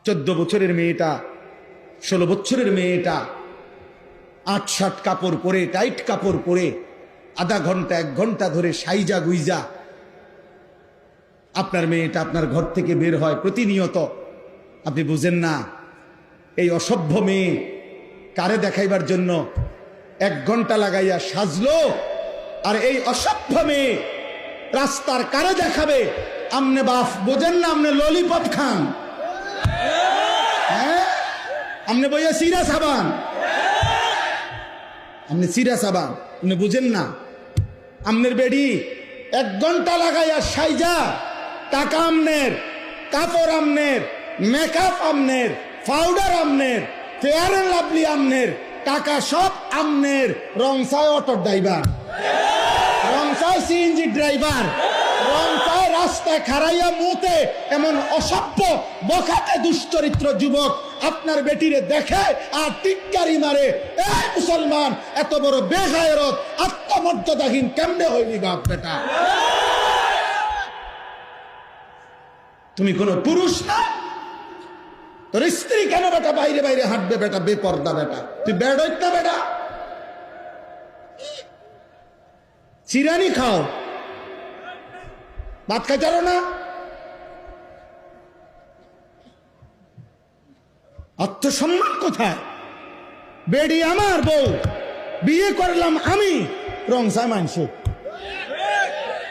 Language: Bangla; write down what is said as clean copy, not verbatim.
14 বছরের মেয়েটা, 16 বছরের মেয়েটা 8-7 কাপড় পরে, টাইট কাপড় পরে আধা ঘন্টা 1 ঘন্টা ধরে সাইজা গুইজা আপনার মেয়েটা আপনার ঘর থেকে বের হয় প্রতিনিয়ত। আপনি বুঝেন না এই অসভ্য মেয়ে কারে দেখাইবার জন্য 1 ঘন্টা লাগাইয়া সাজলো, আর এই অসভ্য মেয়ে রাস্তার কারে দেখাবে? আমনে বাপ বোঝেন না? আমনে ললিপপ খান, হ্যাঁ? আমনে বইয়া সিরা সাবান, আমনে সিরা সাবান, আপনি বুঝেন না? আমনের বেডি 1 ঘন্টা লাগাইয়া সাইজা, টাকা আমনের, কাপড় আমনের, মেকআপ আমনের, পাউডার আমনের, ফেয়ার এন্ড লাভলি আমনের, টাকা সব আমনের, রংসায় অটো ড্রাইভার, রংসায় সিএনজি ড্রাইভার, রংসায় রাস্তায় খাড়াইয়া মুতে এমন অসভ্য বখাটে দুশ্চরিত্র যুবক আপনার বেটিরে দেখে আর টিটকারি মারে। এই মুসলমান, এত বড় বেগায়রত আত্মমর্যাদাহীন কেমনে হইলি বাপ বেটা? তুমি কোন পুরুষ না? তোর স্ত্রী কেন বেটা বাইরে বাইরে হাঁটবে বেটা? বেপর্দা বেটা, তুই বেড হইত না বেটা? চিরানি খাও, ভাত খাইতারো না? আত্মসম্মান কোথায়? বেডি আমার বউ, বিয়ে করলাম আমি, রংসায় মানছে।